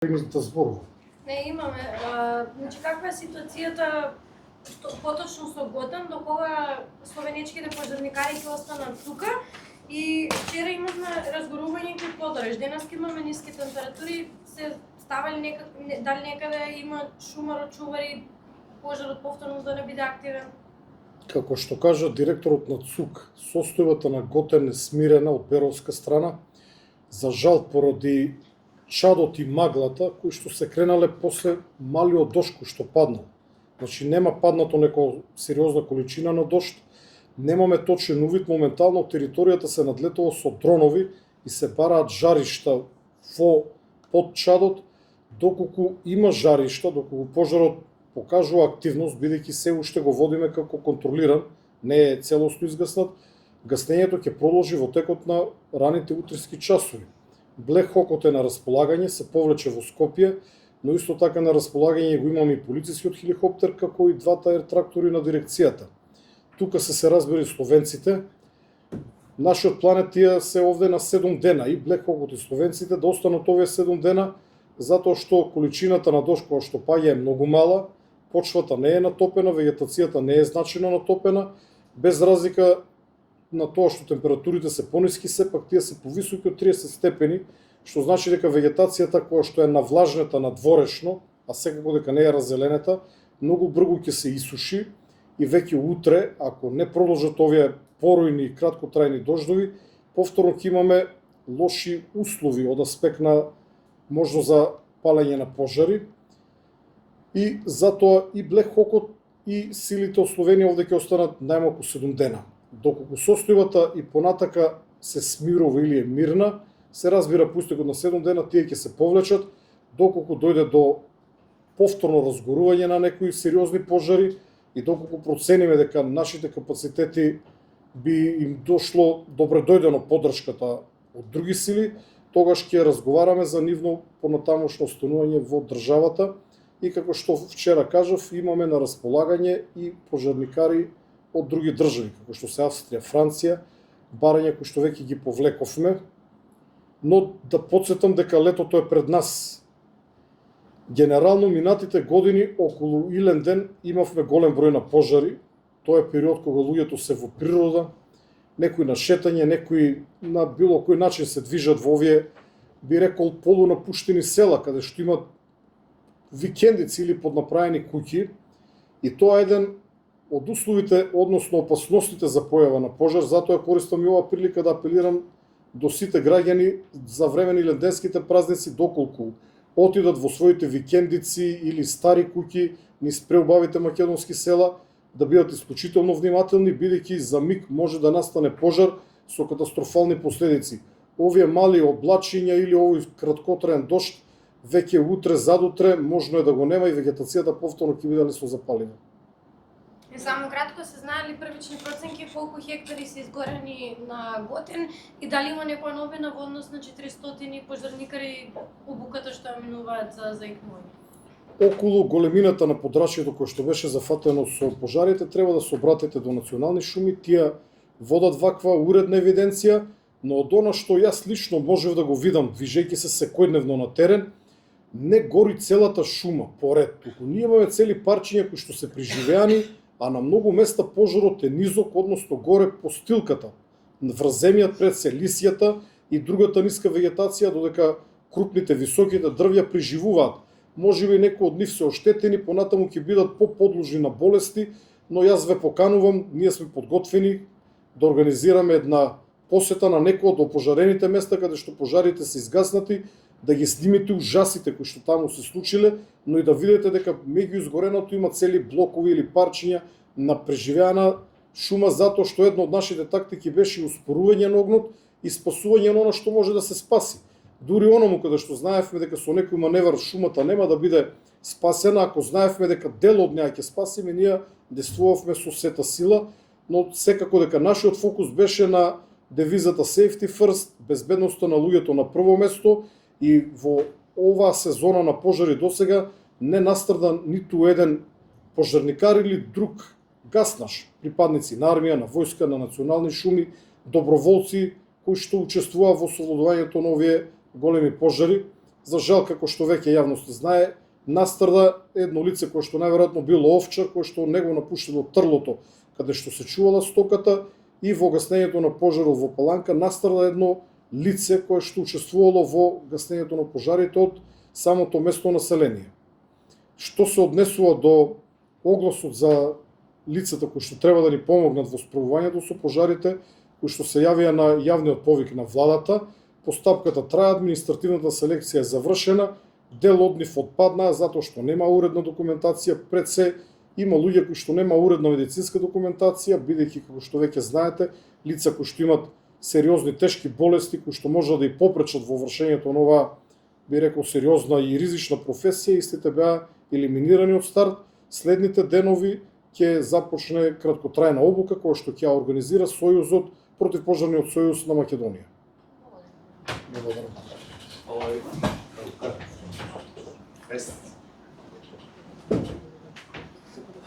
Предните зборови. Не, имаме. Значи, каква е ситуацијата поточно со Готен, до кога словенечките пожарникари ќе останат тука и вчера имавме разгорување кај Подореш. Денес имаме ниски температури, се ставали дали некаде има шумар од чувари, пожарот повторно да не биде активен? Како што кажа директорот на ЦУК, состојбата на Готен е смирена од беровска страна. За жал, поради чадот и маглата, кои што се кренале после малиот дожд кој што паднал. Значи нема паднато некоја сериозна количина на дожд, немаме точен увид, моментално територијата се надлетува со дронови и се бараат жаришта под чадот, доколку има жаришта, доколку пожарот покажува активност, бидејќи се уште го водиме како контролиран, не е целосно изгаснат, гаснењето ќе продолжи во текот на раните утрески часови. Black Hawk е на располагање, се повлече во Скопје, но исто така на располагање го имаме и полицискиот хеликоптер, како и двата ертрактори на дирекцијата. Тука се разбери словенците. Нашиот план е тие се овде на 7 дена, и Black Hawk и словенците да останат овие 7 дена, затоа што количината на дожд која што паѓа е многу мала, почвата не е натопена, вегетацијата не е значено натопена, без разлика на тоа што температурите се пониски, сепак тие се повисоки од 30 степени, што значи дека вегетацијата која што е навлажнета надворешно, а секако дека не е раззеленета, многу брзо ќе се исуши и веќе утре, ако не продолжат овие поројни и краткотрајни дождови, повторно ќе имаме лоши услови од аспект на можност за палење на пожари. И затоа и Black Hawk и силите од Словенија овде ќе останат најмалку 7 дена. Доколку состојбата и понатака се смирува или е мирна, се разбира пустекот на 7 дена тие ќе се повлечат, доколку дојде до повторно разгорување на некои сериозни пожари и доколку процениме дека нашите капацитети би им дошло добре дојдено поддршката од други сили, тогаш ќе разговараме за нивно понатамошно останување во државата и како што вчера кажав, имаме на располагање и пожарникари од други држави, како што се Австрија, Франција, барања кои што веќе ги повлековме, но да подсетам дека летото е пред нас. Генерално минатите години околу Иленден имавме голем број на пожари, тоа е период кога луѓето се во природа, некои на шетање, некои на било кој начин се движат во овие, би рекол, полунапуштени села, каде што имат викендици или поднаправени куќи, и тоа е еден од условите, односно опасностите за појава на пожар, затоа користам и ова прилика да апелирам до сите граѓани за време на иленденските празници, доколку отидат во своите викендици или стари куќи низ преубавите македонски села, да бидат исклучително внимателни, бидејќи за миг може да настане пожар со катастрофални последици. Овие мали облачиња или овој краткотраен дожд, веќе утре, задутре, можно е да го нема и вегетацијата повторно ќе биде лесно запалива. И само кратко, се знае ли првични проценки колку хектари се изгорени на Готен и дали има некоја новина во однос на 400 пожарникари обуката што ја минуваат за икнување? Околу големината на подрачјето кој што беше зафатено со пожарите, треба да се обратите до национални шуми, тие водат ваква уредна евиденција, но од она што јас лично можев да го видам, движејќи се секојдневно на терен, не гори целата шума поред, туку ние имаме цели парчиња кои што се преживеани, а на многу места пожарот е низок, односно горе по стилката, врз земјата пред се лисијата и другата ниска вегетација, додека крупните високите дрвја преживуваат. Можеби некои од нив се оштетени, понатаму ќе бидат поподложни на болести, но јас ве поканувам, ние сме подготвени да организираме една посета на некои од опожарените места каде што пожарите се изгаснати, да ги снимите ужасите кои што таму се случиле, но и да видите дека меѓу изгореното има цели блокови или парчиња на преживеана шума, затоа што една од нашите тактики беше успорување на огнот и спасување на она што може да се спаси. Дури оному каде што знаевме дека со некој маневр шумата нема да биде спасена, ако знаевме дека дел од неа ќе спасиме, ние действувавме со сета сила, но секако дека нашиот фокус беше на девизата Safety First, безбедноста на луѓето на прво место, и во оваа сезона на пожари досега не настрада ниту еден пожарникар или друг гаснаш, припадници на армија, на војска, на национални шуми, доброволци кои што учествуваа во совладувањето на овие големи пожари, За жал, како што веќе јавноста знае, настрада едно лице кое што најверојатно било овчар, кое што него напуштило трлото каде што се чувала стоката и во гаснењето на пожарот во Паланка настрада едно лице кое што учествувало во гаснењето на пожарите од самото место население. Што се однесува до огласот за лицата кои што треба да ни помогнат во справувањето со пожарите, кои што се јавија на јавниот повик на владата, постапката трае, административната селекција е завршена, дел од нив отпаднаа затоа што нема уредна документација, пред се има луѓе кои што нема уредна медицинска документација, бидејќи како што веќе знаете, лица кои што имат сериозни тешки болести кои што можат да и попречат во вршењето на оваа, би рекол, сериозна и ризична професија, истите беа елиминирани од старт. Следните денови ќе започне краткотрајна обука која што ќе организира Сојузот, противпожарниот сојуз на Македонија. Благодарам.